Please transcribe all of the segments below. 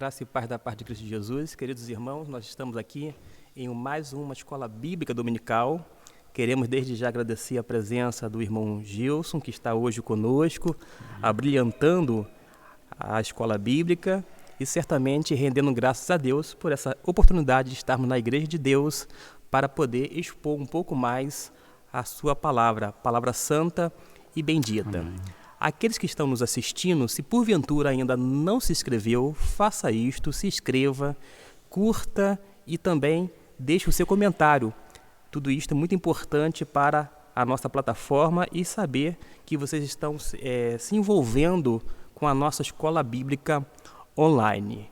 Graça e paz da parte de Cristo Jesus. Queridos irmãos, nós estamos aqui em mais uma escola bíblica dominical. Queremos desde já agradecer a presença do irmão Gilson, que está hoje conosco, abrilhantando a escola bíblica e certamente rendendo graças a Deus por essa oportunidade de estarmos na Igreja de Deus para poder expor um pouco mais a sua palavra santa e bendita. Amém. Aqueles que estão nos assistindo, se porventura ainda não se inscreveu, faça isto, se inscreva, curta e também deixe o seu comentário. Tudo isto é muito importante para a nossa plataforma e saber que vocês estão se envolvendo com a nossa escola bíblica online.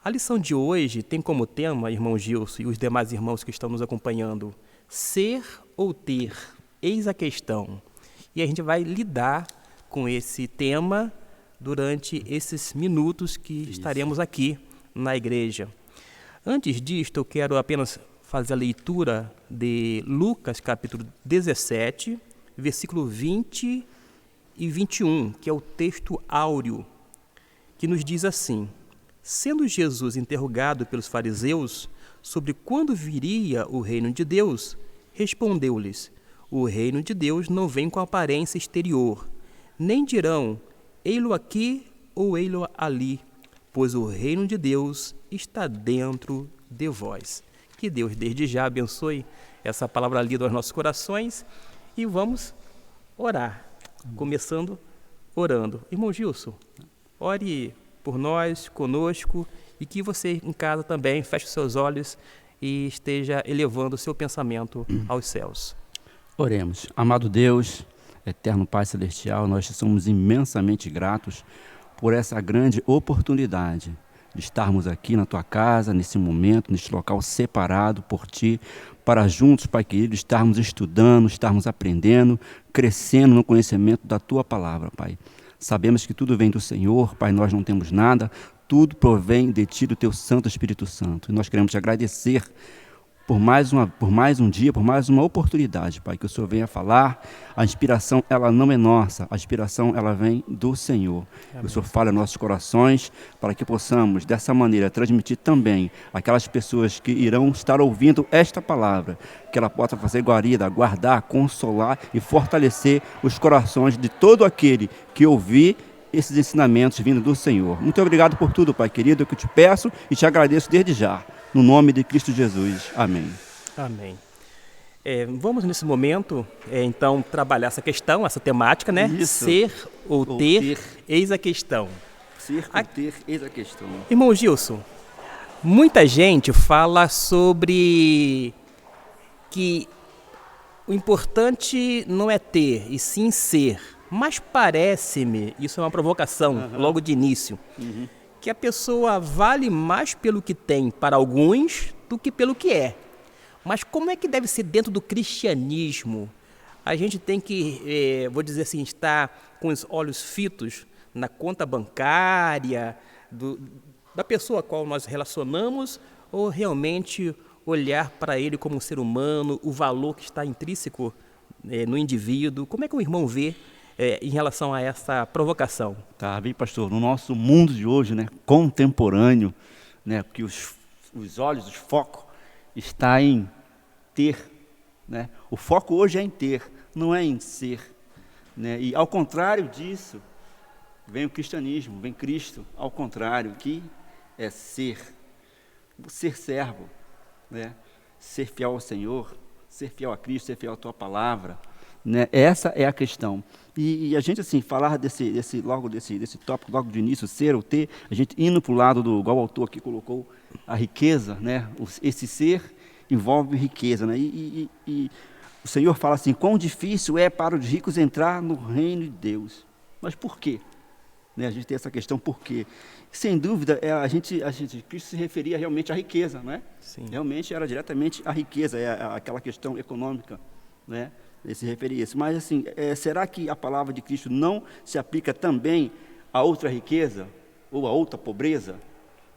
A lição de hoje tem como tema, irmão Gilson e os demais irmãos que estão nos acompanhando, ser ou ter, eis a questão. E a gente vai lidar com esse tema durante esses minutos que estaremos aqui na igreja. Antes disto, eu quero apenas fazer a leitura de Lucas, capítulo 17, versículo 20 e 21, que é o texto áureo, que nos diz assim: sendo Jesus interrogado pelos fariseus sobre quando viria o reino de Deus, respondeu-lhes: o reino de Deus não vem com aparência exterior, nem dirão, ei-lo aqui ou ei-lo ali, pois o reino de Deus está dentro de vós. Que Deus desde já abençoe essa palavra lida aos nossos corações e vamos orar, começando orando. Irmão Gilson, ore por nós, conosco, e que você em casa também feche os seus olhos e esteja elevando o seu pensamento aos céus. Oremos. Amado Deus, eterno Pai Celestial, nós somos imensamente gratos por essa grande oportunidade de estarmos aqui na Tua casa, nesse momento, neste local separado por Ti, para juntos, Pai querido, estarmos estudando, estarmos aprendendo, crescendo no conhecimento da Tua palavra, Pai. Sabemos que tudo vem do Senhor, Pai, nós não temos nada, tudo provém de Ti, do Teu Santo Espírito Santo. E nós queremos Te agradecer por mais um dia, por mais uma oportunidade, Pai, que o Senhor venha falar. A inspiração, ela não é nossa, a inspiração, ela vem do Senhor. Amém. O Senhor fala em nossos corações, para que possamos, dessa maneira, transmitir também aquelas pessoas que irão estar ouvindo esta palavra, que ela possa fazer guarida, guardar, consolar e fortalecer os corações de todo aquele que ouvir esses ensinamentos vindo do Senhor. Muito obrigado por tudo, Pai querido, que eu te peço e te agradeço desde já. No nome de Cristo Jesus. Amém. Amém. Vamos nesse momento, então, trabalhar essa questão, essa temática, né? Isso. Ser ou ter, eis a questão. Ser ou ter, eis a questão. Irmão Gilson, muita gente fala sobre que o importante não é ter, e sim ser. Mas parece-me, isso é uma provocação, logo de início, que a pessoa vale mais pelo que tem para alguns do que pelo que é. Mas como é que deve ser dentro do cristianismo? A gente tem que, vou dizer assim, estar com os olhos fitos na conta bancária da pessoa a qual nós relacionamos, ou realmente olhar para ele como um ser humano, o valor que está intrínseco no indivíduo? Como é que o irmão vê em relação a essa provocação? Tá bem, pastor, no nosso mundo de hoje, né, contemporâneo, né, porque os olhos, o foco está em ter, né? O foco hoje é em ter, não é em ser, né? E ao contrário disso, vem o cristianismo, vem Cristo, ao contrário, que é ser servo, né? Ser fiel ao Senhor, ser fiel a Cristo, ser fiel à Tua palavra, né? Essa é a questão. E a gente, assim, falar desse tópico logo de início, ser ou ter, a gente indo para o lado igual o autor aqui colocou, a riqueza, né? Esse ser envolve riqueza, né? E o Senhor fala assim: quão difícil é para os ricos entrar no reino de Deus. Mas por quê? Né? A gente tem essa questão, por quê? Sem dúvida, Cristo se referia realmente à riqueza, não é? Sim. Realmente era diretamente a riqueza, aquela questão econômica, né? Ele se referia a isso. Mas assim, será que a palavra de Cristo não se aplica também a outra riqueza ou a outra pobreza?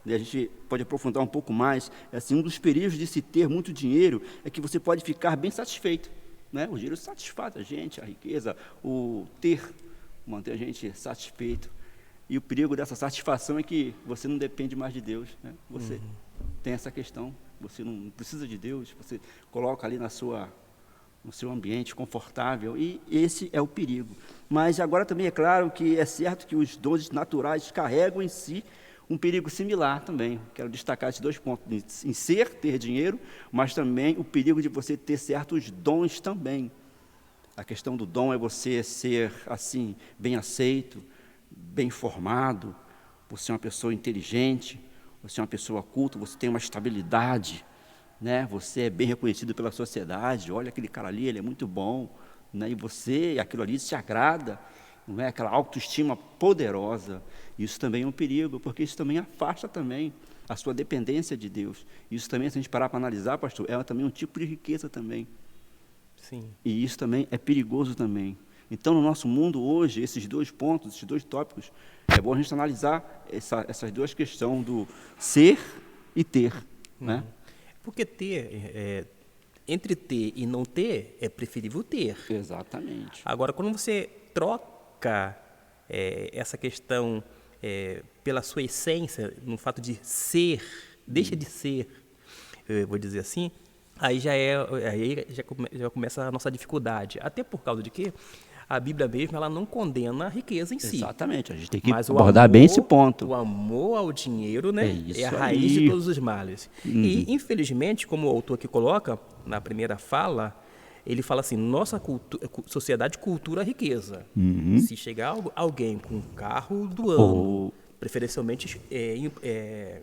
E a gente pode aprofundar um pouco mais. Assim, um dos perigos de se ter muito dinheiro é que você pode ficar bem satisfeito, né? O dinheiro satisfaz a gente, a riqueza, o ter, manter a gente satisfeito. E o perigo dessa satisfação é que você não depende mais de Deus, né? Você tem essa questão, você não precisa de Deus, você coloca ali no seu ambiente confortável, e esse é o perigo. Mas agora também é claro que é certo que os dons naturais carregam em si um perigo similar também. Quero destacar esses 2 pontos, em ter dinheiro, mas também o perigo de você ter certos dons também. A questão do dom é você ser, assim, bem aceito, bem formado, você é uma pessoa inteligente, você é uma pessoa culta, você tem uma estabilidade, né? Você é bem reconhecido pela sociedade, olha aquele cara ali, ele é muito bom, né? E você, aquilo ali te agrada, não é? Aquela autoestima poderosa. Isso também é um perigo, porque isso também afasta também a sua dependência de Deus. Isso também, se a gente parar para analisar, pastor, é também um tipo de riqueza também. Sim. E isso também é perigoso também. Então, no nosso mundo hoje, esses 2 pontos, esses 2 tópicos, é bom a gente analisar essas 2 questões do ser e ter, né? Porque entre ter e não ter, é preferível ter. Exatamente. Agora, quando você troca essa questão pela sua essência, no fato de ser, deixa de ser, eu vou dizer assim, aí já começa a nossa dificuldade. Até por causa de que a Bíblia mesmo, ela não condena a riqueza em si. Exatamente, a gente tem que Mas abordar bem esse ponto. O amor ao dinheiro, né, é a raiz aí de todos os males. E, infelizmente, como o autor aqui coloca, na primeira fala, ele fala assim, nossa sociedade cultura a riqueza. Se chegar alguém com um carro do ano, preferencialmente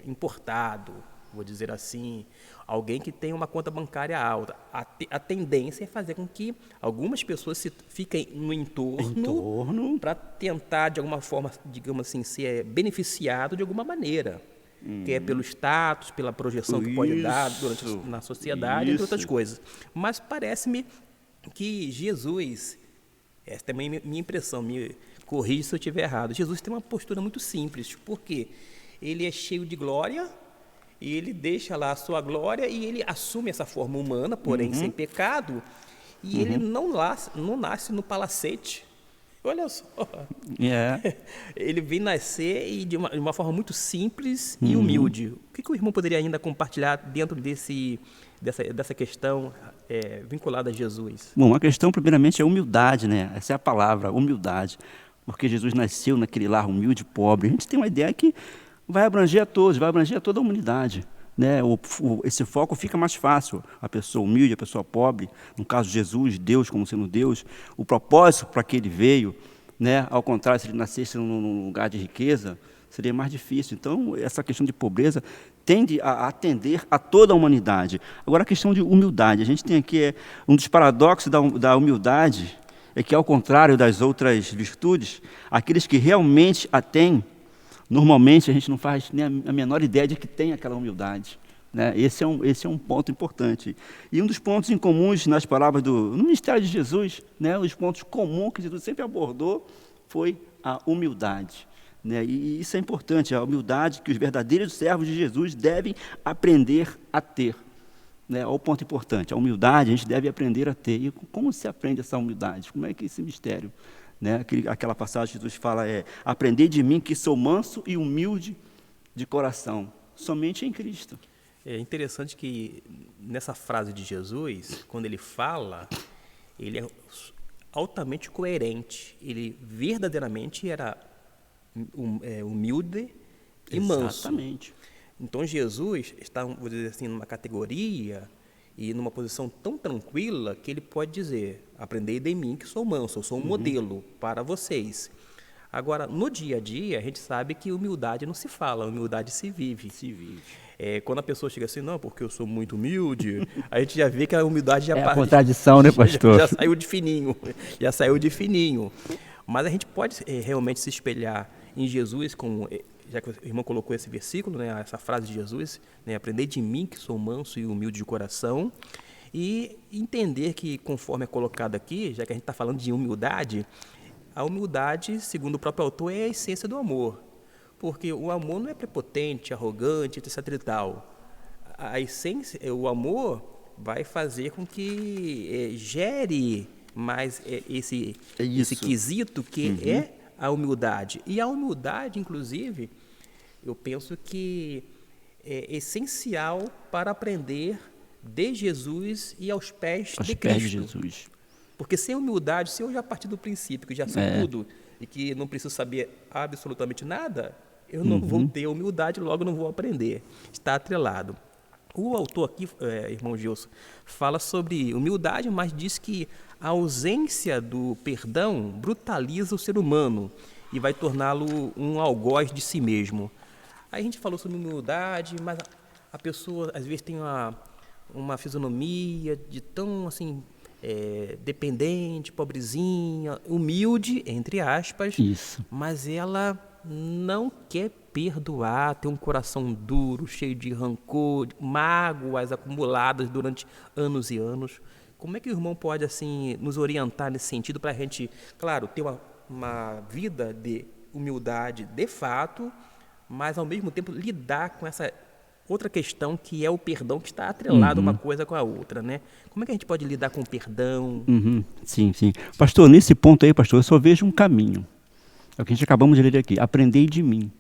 importado, vou dizer assim, alguém que tem uma conta bancária alta, a tendência é fazer com que algumas pessoas fiquem no entorno para tentar, de alguma forma, digamos assim, ser beneficiado de alguma maneira. Que é pelo status, pela projeção que pode dar na sociedade, entre outras coisas. Mas parece-me que Jesus, essa também é minha impressão, me corrija se eu estiver errado, Jesus tem uma postura muito simples, porque ele é cheio de glória, e ele deixa lá a sua glória e ele assume essa forma humana, porém sem pecado, e ele não nasce no palacete. Olha só. Ele vem nascer e de uma forma muito simples e humilde. O que o irmão poderia ainda compartilhar dentro dessa questão vinculada a Jesus? Bom, a questão primeiramente é humildade, né? Essa é a palavra, humildade. Porque Jesus nasceu naquele lar humilde, pobre. A gente tem uma ideia que vai abranger a todos, vai abranger a toda a humanidade, né? Esse foco fica mais fácil, a pessoa humilde, a pessoa pobre, no caso de Jesus, Deus como sendo Deus, o propósito para que ele veio, né? Ao contrário, se ele nascesse num lugar de riqueza, seria mais difícil. Então, essa questão de pobreza tende a atender a toda a humanidade. Agora, a questão de humildade, a gente tem aqui um dos paradoxos da humildade, é que, ao contrário das outras virtudes, aqueles que realmente a têm, normalmente a gente não faz nem a menor ideia de que tem aquela humildade, né? Esse é um ponto importante. E um dos pontos em comuns nas palavras no ministério de Jesus, né, os pontos comuns que Jesus sempre abordou foi a humildade, né? E isso é importante, a humildade que os verdadeiros servos de Jesus devem aprender a ter, né? Olha o ponto importante, a humildade a gente deve aprender a ter. E como se aprende essa humildade? Como é que é esse mistério? Né? Aquela passagem que Jesus fala aprendei de mim que sou manso e humilde de coração, somente em Cristo. É interessante que nessa frase de Jesus, quando ele fala, ele é altamente coerente, ele verdadeiramente era humilde e manso. Exatamente. Então Jesus está, vou dizer assim, numa categoria e numa posição tão tranquila que ele pode dizer, aprendei de mim que sou manso, eu sou um modelo para vocês. Agora, no dia a dia, a gente sabe que humildade não se fala, humildade se vive. Quando a pessoa chega assim, não, porque eu sou muito humilde, a gente já vê que a humildade já a contradição, né, pastor? Já saiu de fininho. Mas a gente pode realmente se espelhar em Jesus, como já que o irmão colocou esse versículo, né, essa frase de Jesus, né, aprendei de mim que sou manso e humilde de coração, e entender que, conforme é colocado aqui, já que a gente está falando de humildade, a humildade, segundo o próprio autor, é a essência do amor. Porque o amor não é prepotente, arrogante, etc. e tal. A essência, o amor vai fazer com que gere mais esse quesito que é a humildade. E a humildade, inclusive, eu penso que é essencial para aprender de Jesus e aos pés de Cristo. Pés de Jesus. Porque sem humildade, se eu já partir do princípio que já sei tudo e que não preciso saber absolutamente nada, eu não vou ter humildade, logo não vou aprender. Está atrelado. O autor aqui, irmão Gilson, fala sobre humildade, mas diz que a ausência do perdão brutaliza o ser humano e vai torná-lo um algoz de si mesmo. Aí a gente falou sobre humildade, mas a pessoa às vezes tem uma fisionomia de tão assim dependente, pobrezinha, humilde, entre aspas, Isso. mas ela não quer perdoar, tem um coração duro, cheio de rancor, mágoas acumuladas durante anos e anos. Como é que o irmão pode assim nos orientar nesse sentido para a gente, claro, ter uma vida de humildade de fato, mas ao mesmo tempo lidar com essa outra questão que é o perdão, que está atrelado uma coisa com a outra, né? Como é que a gente pode lidar com o perdão? Sim, sim. Pastor, nesse ponto aí, pastor, eu só vejo um caminho. É o que a gente acabamos de ler aqui. Aprendei de mim.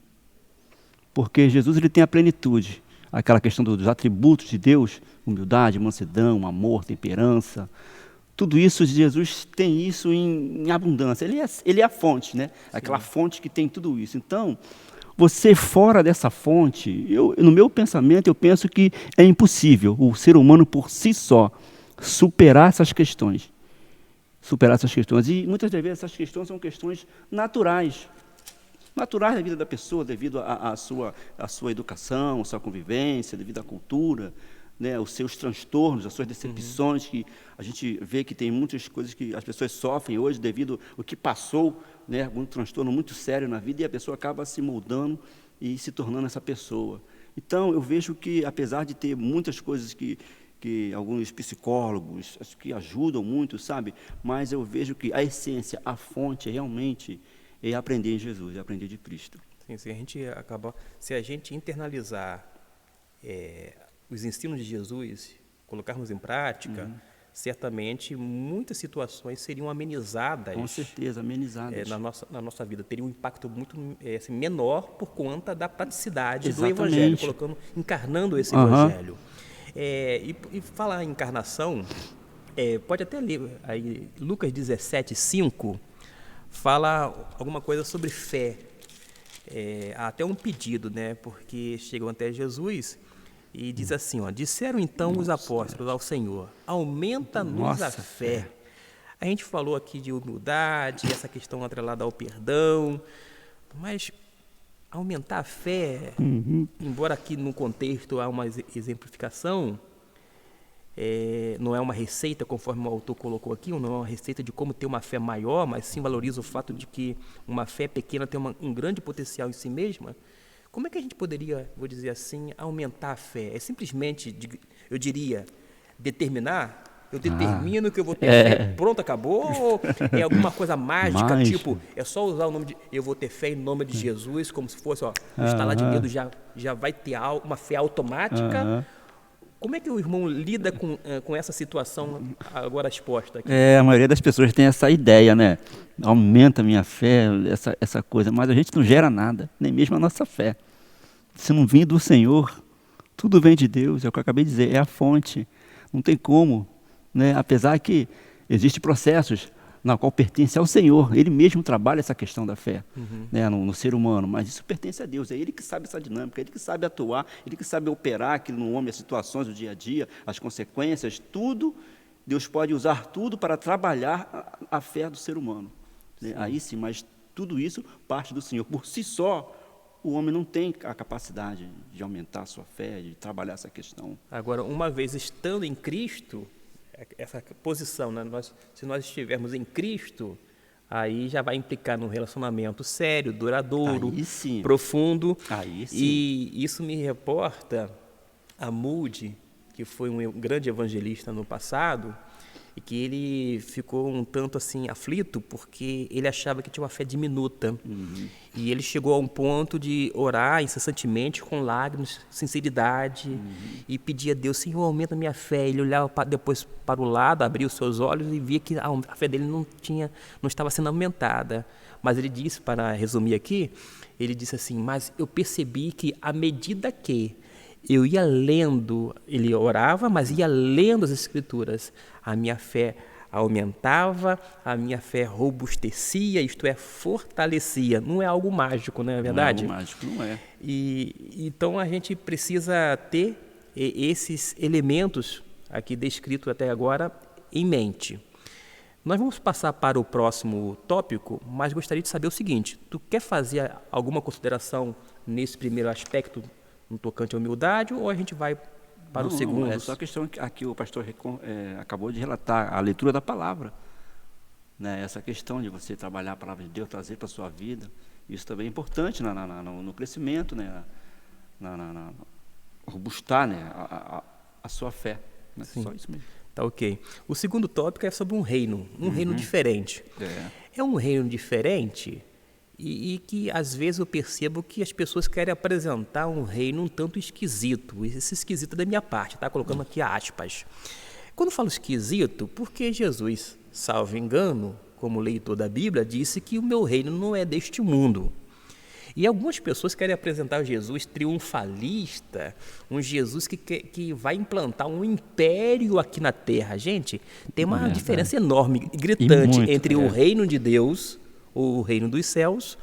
Porque Jesus ele tem a plenitude. Aquela questão dos atributos de Deus, humildade, mansidão, amor, temperança. Tudo isso, Jesus tem isso em abundância. Ele é a fonte, né? Aquela fonte que tem tudo isso. Então, você fora dessa fonte, no meu pensamento, eu penso que é impossível o ser humano por si só superar essas questões. E muitas das vezes essas questões são questões naturais da vida da pessoa, devido à sua educação, à sua convivência, devido à cultura, né, os seus transtornos, as suas decepções, que a gente vê que tem muitas coisas que as pessoas sofrem hoje devido ao que passou, né, algum transtorno muito sério na vida, e a pessoa acaba se moldando e se tornando essa pessoa. Então, eu vejo que, apesar de ter muitas coisas que alguns psicólogos acho que ajudam muito, sabe? Mas eu vejo que a essência, a fonte, realmente, é aprender em Jesus, é aprender de Cristo. Sim, se a gente internalizar os ensinos de Jesus, colocarmos em prática, certamente muitas situações seriam amenizadas. Com certeza, amenizadas. Na nossa vida. Teria um impacto muito assim, menor por conta da praticidade Exatamente. do Evangelho, encarnando esse Evangelho. E falar em encarnação, pode até ler aí, Lucas 17:5, fala alguma coisa sobre fé. Há até um pedido, né? Porque chegam até Jesus e diz assim, disseram então os apóstolos ao Senhor, aumenta-nos a fé. A gente falou aqui de humildade, essa questão atrelada ao perdão, mas aumentar a fé, embora aqui no contexto há uma exemplificação, não é uma receita, conforme o autor colocou aqui, não é uma receita de como ter uma fé maior, mas sim valoriza o fato de que uma fé pequena tem um grande potencial em si mesma. Como é que a gente poderia, vou dizer assim, aumentar a fé? É simplesmente, eu diria, determinar? Eu determino que eu vou ter fé, pronto, acabou? Ou é alguma coisa mágica, tipo, é só usar o nome eu vou ter fé em nome de Jesus, como se fosse, um estalar de dedo já vai ter uma fé automática? Como é que o irmão lida com essa situação agora exposta aqui? A maioria das pessoas tem essa ideia, né? Aumenta a minha fé, essa coisa, mas a gente não gera nada, nem mesmo a nossa fé. Se não vir do Senhor, tudo vem de Deus, é o que eu acabei de dizer, é a fonte. Não tem como, né? Apesar que existem processos na qual pertence ao Senhor, Ele mesmo trabalha essa questão da fé, né, no ser humano, mas isso pertence a Deus, é Ele que sabe essa dinâmica, é Ele que sabe atuar, Ele que sabe operar aquilo no homem, as situações do dia a dia, as consequências, tudo, Deus pode usar tudo para trabalhar a fé do ser humano, né? Aí sim, mas tudo isso parte do Senhor, por si só, o homem não tem a capacidade de aumentar a sua fé, de trabalhar essa questão. Agora, uma vez estando em Cristo, essa posição, né? Se nós estivermos em Cristo, aí já vai implicar num relacionamento sério, duradouro, profundo. Aí sim. E isso me reporta a Moody, que foi um grande evangelista no passado, e que ele ficou um tanto assim aflito porque ele achava que tinha uma fé diminuta. E ele chegou a um ponto de orar incessantemente com lágrimas, sinceridade, e pedir a Deus, Senhor, aumenta a minha fé. Ele olhava depois para o lado, abria os seus olhos e via que a fé dele não estava sendo aumentada. Mas ele disse, para resumir aqui, ele disse assim, mas eu percebi que à medida que eu ia lendo, ele orava, mas ia lendo as Escrituras, a minha fé aumentava, a minha fé robustecia, isto é, fortalecia. Não é algo mágico, não é verdade? Não é algo mágico, não é. Então a gente precisa ter esses elementos aqui descritos até agora em mente. Nós vamos passar para o próximo tópico, mas gostaria de saber o seguinte, tu quer fazer alguma consideração nesse primeiro aspecto no tocante à humildade, ou a gente vai para o segundo? Não, é só a questão que aqui o pastor acabou de relatar, a leitura da palavra. Né? Essa questão de você trabalhar a palavra de Deus, trazer para a sua vida, isso também é importante no crescimento, né? Robustar, né? a sua fé. Né? Só isso mesmo. Tá ok. O segundo tópico é sobre um reino diferente. É um reino diferente e que às vezes eu percebo que as pessoas querem apresentar um reino um tanto esquisito. Esse esquisito é da minha parte, tá? Colocando aqui aspas. Quando eu falo esquisito, porque Jesus, salvo engano, como leitor da Bíblia, disse que o meu reino não é deste mundo. E algumas pessoas querem apresentar Jesus triunfalista, um Jesus que vai implantar um império aqui na Terra. Gente, tem uma diferença enorme, gritante, entre o reino de Deus, o reino dos céus,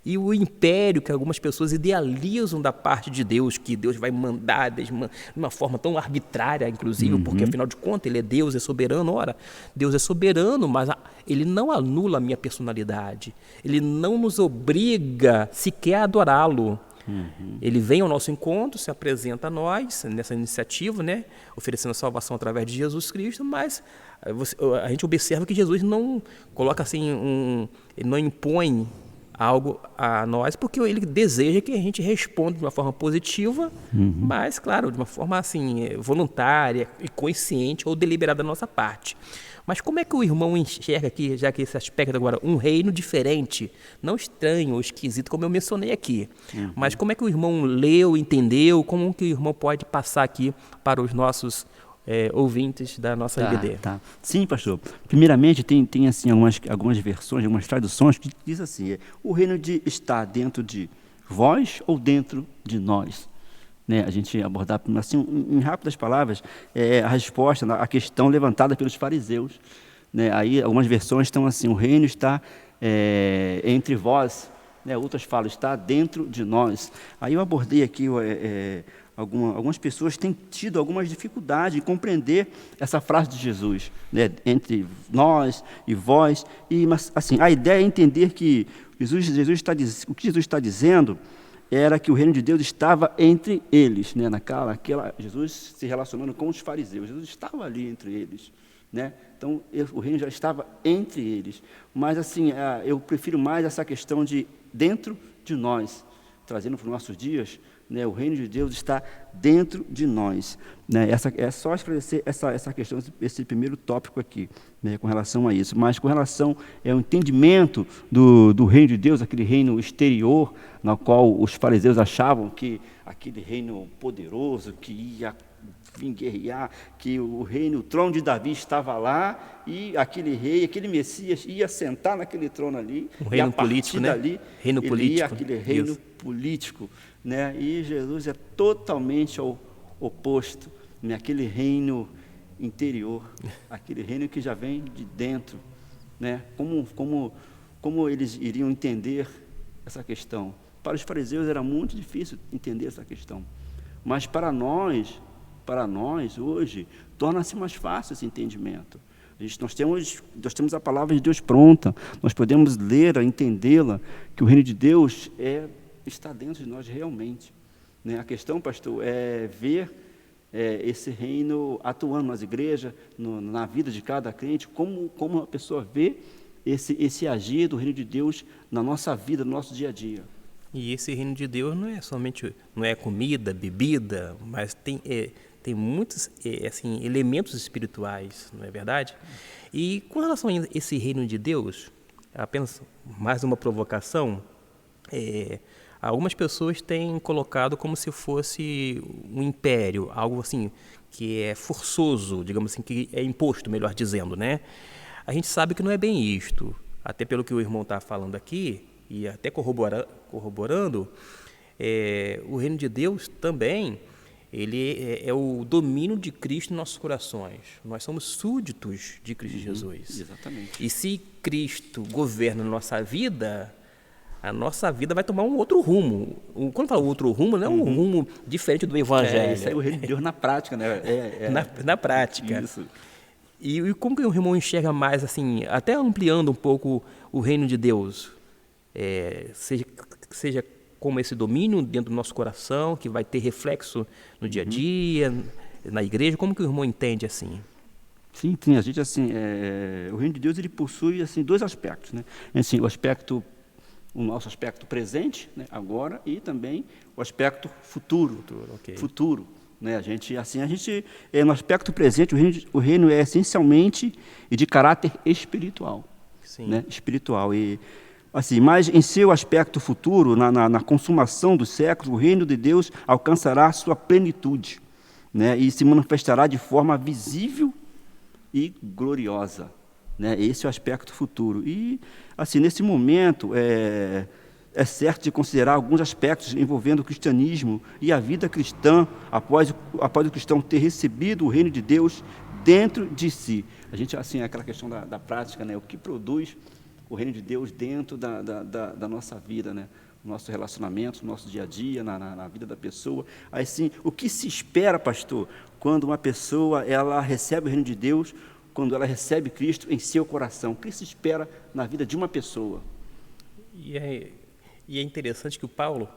e o império que algumas pessoas idealizam da parte de Deus, que Deus vai mandar de uma forma tão arbitrária, inclusive, porque afinal de contas ele é Deus, é soberano. Ora, Deus é soberano, mas ele não anula a minha personalidade, ele não nos obriga sequer a adorá-lo. Ele vem ao nosso encontro, se apresenta a nós nessa iniciativa, né, oferecendo a salvação através de Jesus Cristo, mas a gente observa que Jesus não coloca assim, ele não impõe algo a nós, porque ele deseja que a gente responda de uma forma positiva, mas, claro, de uma forma assim, voluntária e consciente ou deliberada da nossa parte. Mas como é que o irmão enxerga aqui, já que esse aspecto agora, um reino diferente, não estranho ou esquisito, como eu mencionei aqui, mas como é que o irmão leu, entendeu, como que o irmão pode passar aqui para os nossos ouvintes da nossa IBD? Tá. Sim, pastor. Primeiramente, tem assim, algumas versões, algumas traduções que diz assim, o reino está dentro de vós ou dentro de nós? Né? A gente abordar, assim, em rápidas palavras, a resposta à questão levantada pelos fariseus. Né? Aí, algumas versões estão assim, o reino está entre vós, né? Outras falam, está dentro de nós. Aí eu abordei aqui algumas pessoas têm tido algumas dificuldades em compreender essa frase de Jesus, né? Entre nós e vós. Mas assim, a ideia é entender que o que Jesus está dizendo era que o reino de Deus estava entre eles, né? Jesus se relacionando com os fariseus. Jesus estava ali entre eles, né? Então, o reino já estava entre eles. Mas assim, eu prefiro mais essa questão de dentro de nós, trazendo para os nossos dias. Né, o reino de Deus está dentro de nós. Né, é só esclarecer essa questão, esse primeiro tópico aqui, né, com relação a isso. Mas com relação ao entendimento do reino de Deus, aquele reino exterior, no qual os fariseus achavam que aquele reino poderoso, que ia vir guerrear, que o trono de Davi estava lá, e aquele rei, aquele Messias ia sentar naquele trono ali, um reino político, né? Dali, reino político. Aquele reino político. Né? E Jesus é totalmente ao oposto, né? Aquele reino interior, aquele reino que já vem de dentro. Né? Como eles iriam entender essa questão? Para os fariseus era muito difícil entender essa questão, mas para nós hoje, torna-se mais fácil esse entendimento. Nós temos a palavra de Deus pronta, nós podemos lê-la, entendê-la, que o reino de Deus está dentro de nós realmente. Né? A questão, pastor, é ver esse reino atuando nas igrejas, na vida de cada crente, como a pessoa vê esse agir do reino de Deus na nossa vida, no nosso dia a dia. E esse reino de Deus não é comida, bebida, mas tem muitos assim, elementos espirituais, não é verdade? E com relação a esse reino de Deus, apenas mais uma provocação, algumas pessoas têm colocado como se fosse um império, algo assim que é forçoso, digamos assim, que é imposto, melhor dizendo, né? A gente sabe que não é bem isto. até pelo que o irmão está falando aqui, e até corroborando, o reino de Deus também, ele é o domínio de Cristo em nossos corações. Nós somos súditos de Cristo Jesus. Exatamente. E se Cristo governa a nossa vida vai tomar um outro rumo. Quando fala outro rumo, não é um rumo diferente do Evangelho. Isso aí é o reino de Deus na prática, né? Na prática. Isso. E como que o irmão enxerga mais, assim, até ampliando um pouco o reino de Deus? Seja como esse domínio dentro do nosso coração, que vai ter reflexo no dia a dia, na igreja. Como que o irmão entende assim? Sim, a gente, assim, o reino de Deus, ele possui, assim, dois aspectos, né? Assim, o nosso aspecto presente, né, agora, e também o aspecto futuro. Futuro, né? No aspecto presente, o reino é essencialmente e de caráter espiritual. Sim. Né? Espiritual. E, assim, mas em seu aspecto futuro, na consumação dos séculos, o reino de Deus alcançará sua plenitude, né? E se manifestará de forma visível e gloriosa. Né? Esse é o aspecto futuro. E, assim, nesse momento, é certo de considerar alguns aspectos envolvendo o cristianismo e a vida cristã após o cristão ter recebido o reino de Deus dentro de si. A gente, assim, aquela questão da prática, né? O que produz o reino de Deus dentro da nossa vida, né? No nosso relacionamento, no nosso dia a dia, na vida da pessoa. Assim, o que se espera, pastor, quando uma pessoa ela recebe o reino de Deus, quando ela recebe Cristo em seu coração? O que se espera na vida de uma pessoa? E é interessante que o Paulo,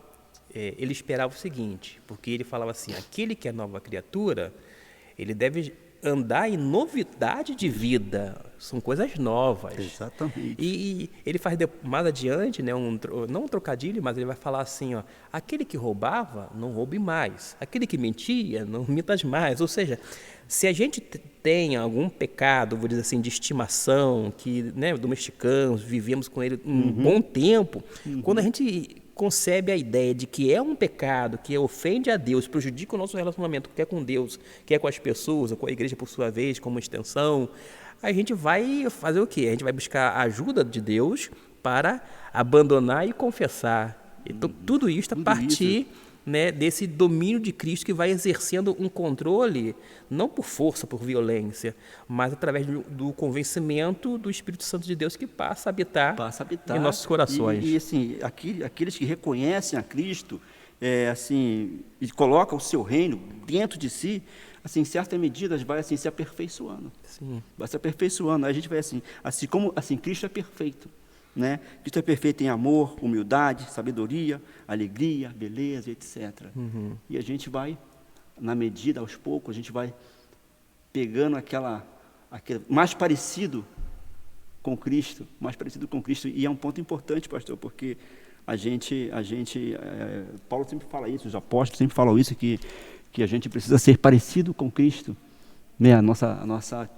ele esperava o seguinte, porque ele falava assim, aquele que é nova criatura, ele deve andar em novidade de vida, são coisas novas. Exatamente. E ele faz mais adiante, né, não um trocadilho, mas ele vai falar assim, ó, aquele que roubava, não roube mais, aquele que mentia, não mintas mais. Ou seja, se a gente tem algum pecado, vou dizer assim, de estimação, que, né, domesticamos, vivemos com ele um bom tempo, quando a gente concebe a ideia de que é um pecado, que ofende a Deus, prejudica o nosso relacionamento, quer com Deus, quer com as pessoas, ou com a igreja por sua vez, como extensão, a gente vai fazer o quê? A gente vai buscar a ajuda de Deus para abandonar e confessar. Então, tudo isso a partir, né, desse domínio de Cristo que vai exercendo um controle, não por força, por violência, mas através do convencimento do Espírito Santo de Deus que passa a habitar em nossos corações. E assim, aqueles que reconhecem a Cristo, assim, e colocam o seu reino dentro de si, assim, em certa medida, vai assim, se aperfeiçoando. Sim. Vai se aperfeiçoando. Aí a gente vai assim como assim, Cristo é perfeito. Né? Cristo é perfeito em amor, humildade, sabedoria, alegria, beleza, etc. E a gente vai, na medida, aos poucos, a gente vai pegando aquele mais parecido com Cristo, e é um ponto importante, pastor, porque Paulo sempre fala isso, os apóstolos sempre falam isso, que a gente precisa ser parecido com Cristo. Né,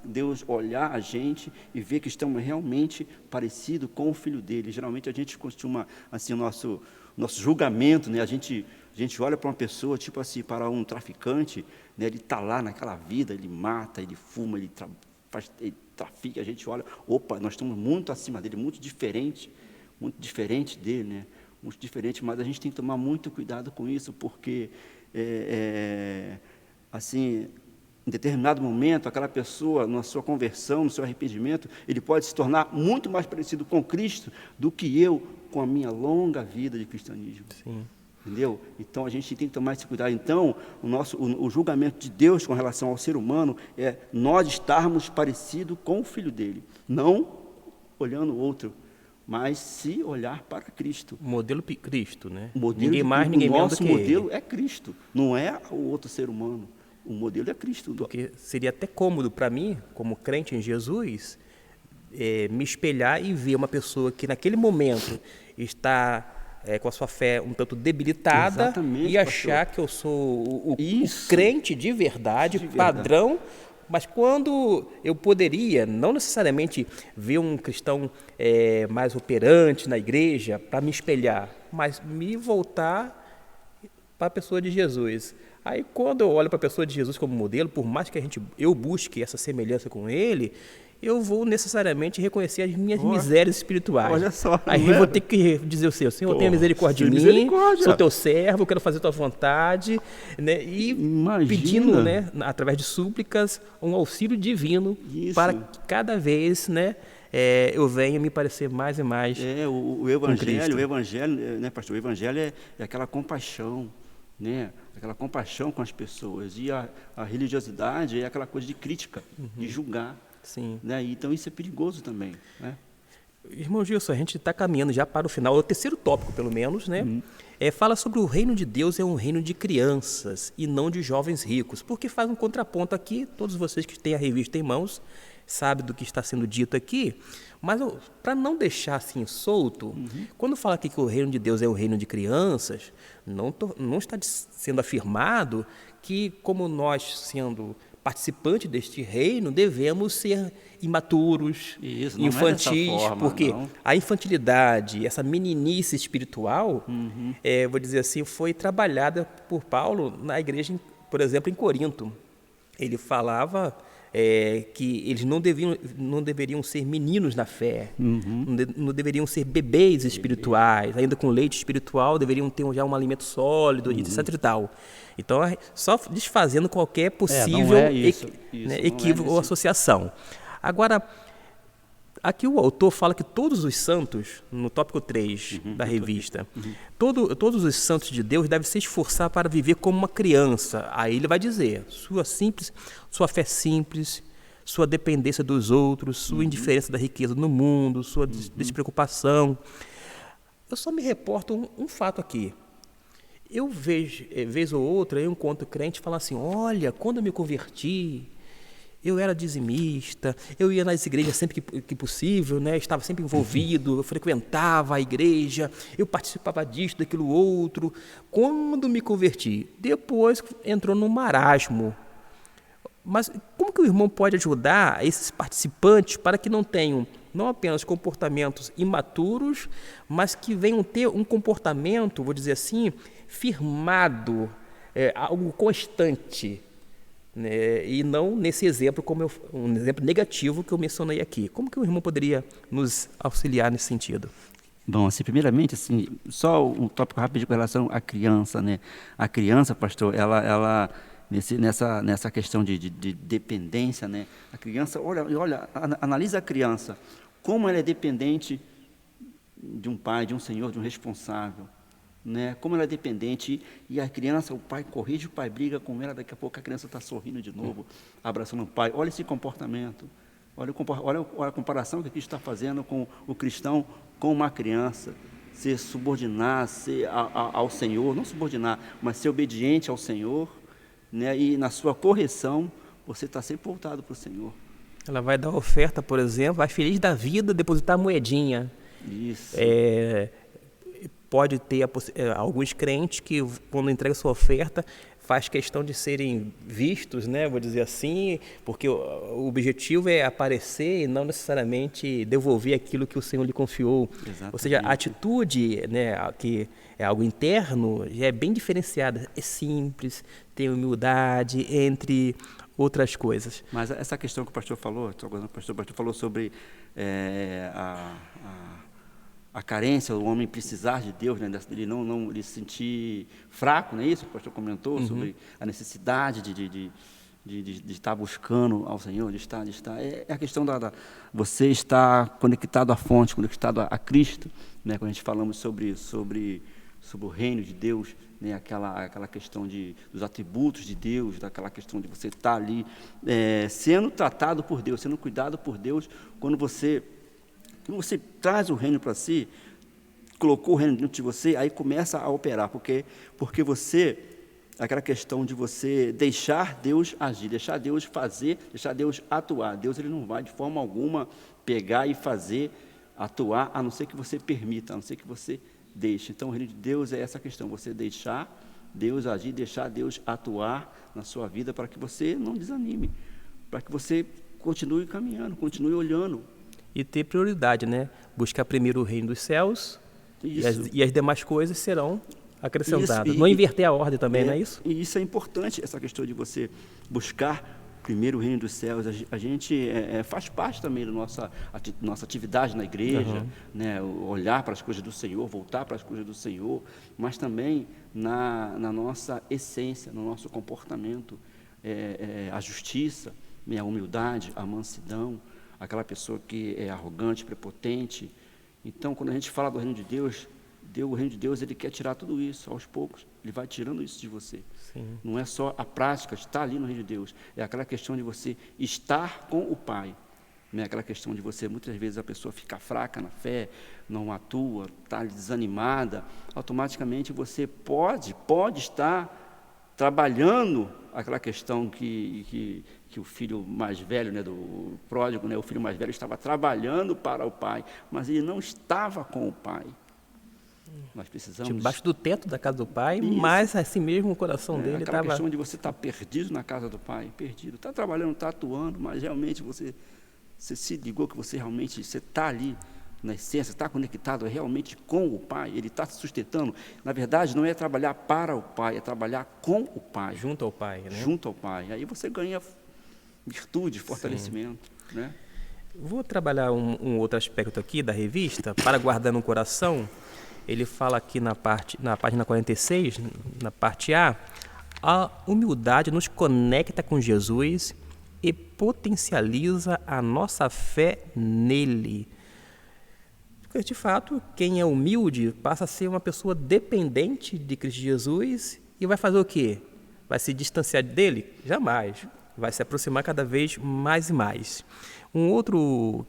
Deus olhar a gente e ver que estamos realmente parecidos com o Filho dele. Geralmente a gente costuma, assim, o nosso julgamento, né, a gente olha para uma pessoa, tipo assim, para um traficante, né, ele está lá naquela vida, ele mata, ele fuma, ele trafica, a gente olha, opa, nós estamos muito acima dele, muito diferente dele, né, muito diferente, mas a gente tem que tomar muito cuidado com isso, porque, assim, em determinado momento, aquela pessoa, na sua conversão, no seu arrependimento, ele pode se tornar muito mais parecido com Cristo do que eu, com a minha longa vida de cristianismo. Sim. Entendeu? Então, a gente tem que tomar esse cuidado. Então, o julgamento de Deus com relação ao ser humano é nós estarmos parecidos com o Filho dele. Não olhando o outro, mas se olhar para Cristo. Modelo Cristo, né? Ninguém mais, ninguém menos do que ele. O nosso modelo é Cristo, não é o outro ser humano. O modelo é Cristo. Porque seria até cômodo para mim, como crente em Jesus, me espelhar e ver uma pessoa que naquele momento está com a sua fé um tanto debilitada. Exatamente, e achar que eu sou o crente de verdade, padrão, mas quando eu poderia, não necessariamente ver um cristão mais operante na igreja para me espelhar, mas me voltar para a pessoa de Jesus. Aí, quando eu olho para a pessoa de Jesus como modelo, por mais que eu busque essa semelhança com ele, eu vou necessariamente reconhecer as minhas misérias espirituais. Olha só. Aí eu vou ter que dizer o Senhor, tenha misericórdia de mim, sou teu servo, eu quero fazer tua vontade, né? E pedindo, né, através de súplicas, um auxílio divino para que cada vez, né, eu venha me parecer mais e mais o evangelho, né, pastor? O evangelho é aquela compaixão, né? Aquela compaixão com as pessoas. E a religiosidade é aquela coisa de crítica, de julgar. Sim. Né? Então isso é perigoso também, né? Irmão Gilson, a gente está caminhando já para o final, é o terceiro tópico, pelo menos, né? Fala sobre o reino de Deus é um reino de crianças e não de jovens ricos, porque faz um contraponto aqui, todos vocês que têm a revista em mãos sabem do que está sendo dito aqui, mas para não deixar assim solto, quando fala aqui que o reino de Deus é um reino de crianças, não está sendo afirmado que, como nós sendo participantes deste reino, devemos ser imaturos, infantis, porque a infantilidade, essa meninice espiritual, vou dizer assim, foi trabalhada por Paulo na igreja, por exemplo, em Corinto. Ele falava que eles não deveriam ser meninos na fé, não deveriam ser bebês espirituais, ainda com leite espiritual, deveriam ter já um alimento sólido, etc e tal. Então, só desfazendo qualquer possível equívoco ou associação. Agora, aqui o autor fala que todos os santos, no tópico 3 da revista, todos os santos de Deus devem se esforçar para viver como uma criança. Aí ele vai dizer, sua fé simples, sua dependência dos outros, sua indiferença da riqueza no mundo, sua despreocupação. Eu só me reporto um fato aqui. Eu vejo, vez ou outra, eu encontro crente falar assim, olha, quando eu me converti, eu era dizimista, eu ia nas igrejas sempre que possível, né? Estava sempre envolvido, eu frequentava a igreja, eu participava disso, daquilo outro. Quando me converti, depois entrou no marasmo. Mas como que o irmão pode ajudar esses participantes para que não tenham não apenas comportamentos imaturos, mas que venham ter um comportamento, vou dizer assim, firmado, algo constante, né? E não nesse exemplo, um exemplo negativo que eu mencionei aqui. Como que o irmão poderia nos auxiliar nesse sentido? Bom, assim, primeiramente, assim, só um tópico rápido com relação à criança, né? A criança, pastor, ela nessa questão de dependência, né? A criança, olha, analisa a criança, como ela é dependente de um pai, de um senhor, de um responsável, né? Como ela é dependente, e a criança, o pai corrige, o pai briga com ela, daqui a pouco a criança está sorrindo de novo, abraçando o pai. Olha esse comportamento, olha a comparação que aqui está fazendo com o cristão com uma criança. Se subordinar ao Senhor, não subordinar, mas ser obediente ao Senhor, né? E na sua correção, você está sempre voltado para o Senhor. Ela vai dar oferta, por exemplo, vai feliz da vida depositar a moedinha. Isso. Pode ter alguns crentes que, quando entrega sua oferta, faz questão de serem vistos, né? Vou dizer assim, porque o objetivo é aparecer e não necessariamente devolver aquilo que o Senhor lhe confiou. Exatamente. Ou seja, a atitude, né, que é algo interno, já é bem diferenciada, é simples, tem humildade, entre outras coisas. Mas essa questão que o pastor falou, sobre a carência, o homem precisar de Deus, né, ele não ele se sentir fraco, não é isso? O pastor comentou sobre a necessidade de estar buscando ao Senhor, de estar. É a questão você estar conectado à fonte, conectado a Cristo, né? Quando a gente falamos sobre o reino de Deus, né? Aquela questão dos atributos de Deus, daquela questão de você estar ali sendo tratado por Deus, sendo cuidado por Deus, quando você traz o reino para si, colocou o reino dentro de você, aí começa a operar, porque você, aquela questão de você deixar Deus agir, deixar Deus fazer, deixar Deus atuar. Deus ele não vai de forma alguma pegar e fazer, atuar, a não ser que você permita, a não ser que você deixe. Então o reino de Deus é essa questão, você deixar Deus agir, deixar Deus atuar na sua vida, para que você não desanime, para que você continue caminhando, continue olhando. E ter prioridade, né? Buscar primeiro o reino dos céus e as demais coisas serão acrescentadas. Não inverter a ordem também, não é isso? E isso é importante, essa questão de você buscar primeiro o reino dos céus. A gente faz parte também da nossa atividade na igreja, né? Olhar para as coisas do Senhor, voltar para as coisas do Senhor, mas também na nossa essência, no nosso comportamento, a justiça, né? A humildade, a mansidão, aquela pessoa que é arrogante, prepotente. Então, quando a gente fala do reino de Deus, o reino de Deus, ele quer tirar tudo isso aos poucos. Ele vai tirando isso de você. Sim. Não é só a prática de estar ali no reino de Deus, é aquela questão de você estar com o Pai. Não é aquela questão de você, muitas vezes a pessoa fica fraca na fé, não atua, está desanimada, automaticamente você pode estar trabalhando aquela questão que o filho mais velho, né, do pródigo, né, o filho mais velho estava trabalhando para o pai, mas ele não estava com o pai. Nós precisamos... Debaixo do teto da casa do pai, mas assim mesmo o coração dele aquela estava... questão de você estar perdido na casa do pai, perdido. Está trabalhando, está atuando, mas realmente você se ligou que você realmente está ali, na essência, está conectado realmente com o pai, ele está se sustentando. Na verdade, não é trabalhar para o pai, é trabalhar com o pai. Junto ao pai, né? Junto ao pai. Aí você ganha virtude, fortalecimento, né? Vou trabalhar um outro aspecto aqui da revista, Para Guardar no Coração. Ele fala aqui na página 46, na parte A humildade nos conecta com Jesus e potencializa a nossa fé nele. Porque, de fato, quem é humilde passa a ser uma pessoa dependente de Cristo Jesus e vai fazer o quê? Vai se distanciar dele? Jamais. Vai se aproximar cada vez mais e mais. Outro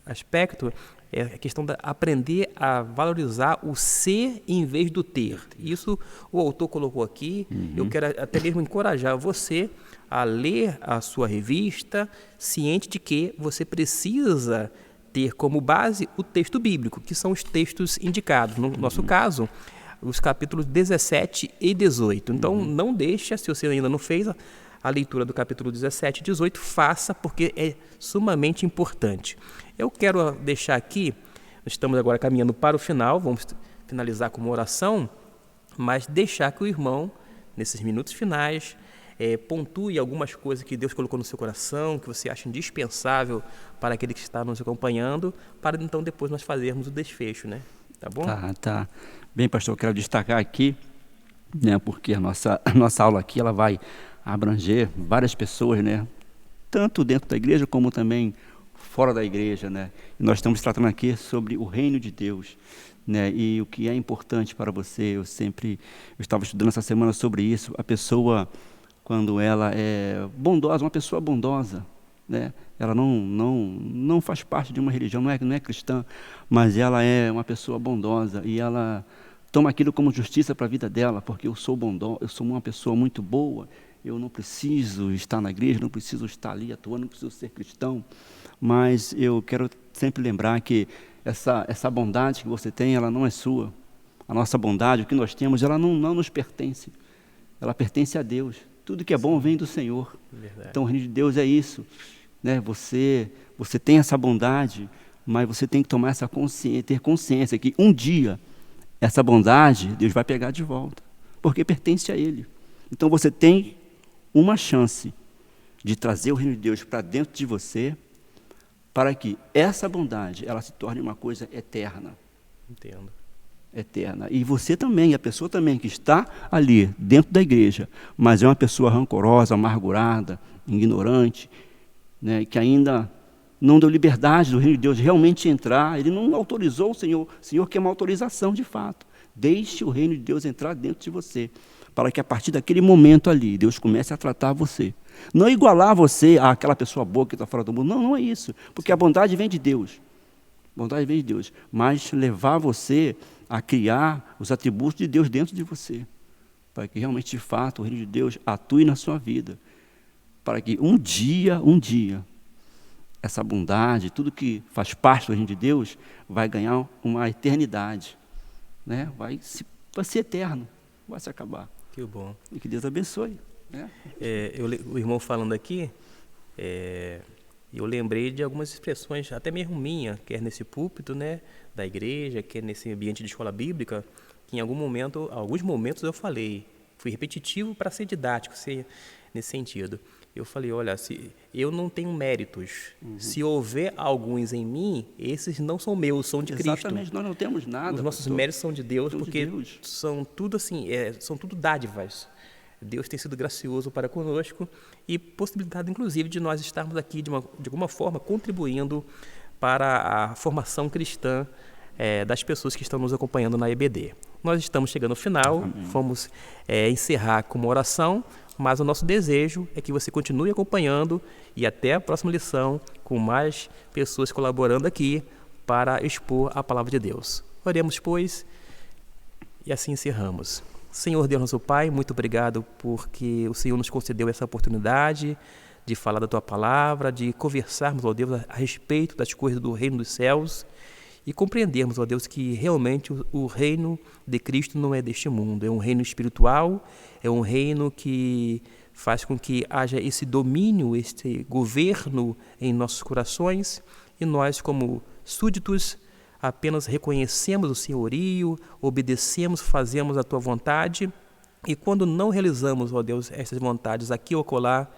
aspecto é a questão de aprender a valorizar o ser em vez do ter. Isso o autor colocou aqui. Eu quero até mesmo encorajar você a ler a sua revista, ciente de que você precisa ter como base o texto bíblico, que são os textos indicados. No nosso caso, os capítulos 17 e 18. Então, não deixe, se você ainda não fez a leitura do capítulo 17 e 18, faça, porque é sumamente importante. Eu quero deixar aqui, estamos agora caminhando para o final, vamos finalizar com uma oração, mas deixar que o irmão, nesses minutos finais, pontue algumas coisas que Deus colocou no seu coração, que você acha indispensável para aquele que está nos acompanhando, para então depois nós fazermos o desfecho, né? Tá bom? Tá. Bem, pastor, eu quero destacar aqui, né, porque a nossa aula aqui ela vai abranger várias pessoas, né, tanto dentro da igreja como também fora da igreja, né? E nós estamos tratando aqui sobre o reino de Deus, né? E o que é importante para você, eu estava estudando essa semana sobre isso. A pessoa, quando ela é bondosa, uma pessoa bondosa, né? Ela não faz parte de uma religião, não é cristã, mas ela é uma pessoa bondosa e ela toma aquilo como justiça para a vida dela, porque eu sou bondosa, eu sou uma pessoa muito boa, eu não preciso estar na igreja, não preciso estar ali atuando, não preciso ser cristão, mas eu quero sempre lembrar que essa bondade que você tem, ela não é sua. A nossa bondade, o que nós temos, ela não nos pertence, ela pertence a Deus. Tudo que é bom vem do Senhor. Verdade. Então o reino de Deus é isso, né? Você tem essa bondade, mas você tem que tomar ter consciência que um dia essa bondade Deus vai pegar de volta, porque pertence a Ele. Então você tem uma chance de trazer o reino de Deus para dentro de você, para que essa bondade ela se torne uma coisa eterna. Entendo. Eterna. E você também, a pessoa também que está ali dentro da igreja, mas é uma pessoa rancorosa, amargurada, ignorante, né, que ainda não deu liberdade do reino de Deus realmente entrar, ele não autorizou o Senhor quer uma autorização de fato. Deixe o reino de Deus entrar dentro de você, para que a partir daquele momento ali, Deus comece a tratar você. Não igualar você àquela pessoa boa que está fora do mundo, não é isso, porque a bondade vem de Deus. Bondade vem de Deus, mas levar você a criar os atributos de Deus dentro de você, para que realmente, de fato, o reino de Deus atue na sua vida, para que um dia, essa bondade, tudo que faz parte do reino de Deus, vai ganhar uma eternidade, né? Vai ser eterno, vai se acabar. Que bom. E que Deus abençoe. Né? O irmão falando aqui, eu lembrei de algumas expressões, até mesmo minha, quer nesse púlpito, né, da igreja, quer nesse ambiente de escola bíblica, que em alguns momentos eu falei, fui repetitivo para ser didático, ser nesse sentido. Eu falei, olha, se eu não tenho méritos, se houver alguns em mim, esses não são meus, são de Cristo. Exatamente, nós não temos nada. Os nossos pastor. méritos são de Deus, São de porque Deus. são tudo assim, são tudo dádivas. Deus tem sido gracioso para conosco e possibilidade, inclusive, de nós estarmos aqui, de alguma forma, contribuindo para a formação cristã das pessoas que estão nos acompanhando na EBD. Nós estamos chegando ao final, Amém. Vamos encerrar com uma oração, mas o nosso desejo é que você continue acompanhando e até a próxima lição com mais pessoas colaborando aqui para expor a palavra de Deus. Oremos, pois, e assim encerramos. Senhor Deus nosso Pai, muito obrigado porque o Senhor nos concedeu essa oportunidade de falar da Tua palavra, de conversarmos, ó Deus, a respeito das coisas do reino dos céus e compreendermos, ó Deus, que realmente o reino de Cristo não é deste mundo, é um reino espiritual, é um reino que faz com que haja esse domínio, esse governo em nossos corações e nós, como súditos, apenas reconhecemos o senhorio, obedecemos, fazemos a Tua vontade e quando não realizamos, ó Deus, essas vontades aqui ou acolá,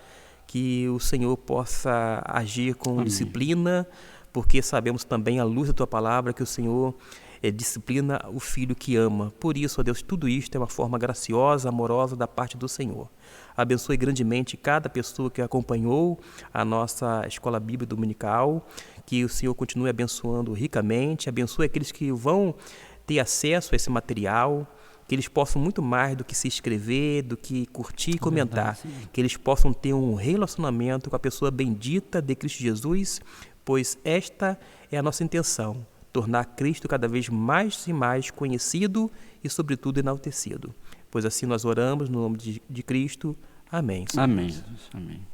que o Senhor possa agir com Amém. disciplina, porque sabemos também, à luz da Tua palavra, que o Senhor disciplina o filho que ama. Por isso, ó Deus, tudo isto é uma forma graciosa, amorosa da parte do Senhor. Abençoe grandemente cada pessoa que acompanhou a nossa Escola Bíblica Dominical, que o Senhor continue abençoando ricamente, abençoe aqueles que vão ter acesso a esse material, que eles possam muito mais do que se inscrever, do que curtir e comentar, que eles possam ter um relacionamento com a pessoa bendita de Cristo Jesus, pois esta é a nossa intenção, tornar Cristo cada vez mais e mais conhecido e, sobretudo, enaltecido. Pois assim nós oramos no nome de Cristo. Amém. Amém, Jesus. Amém.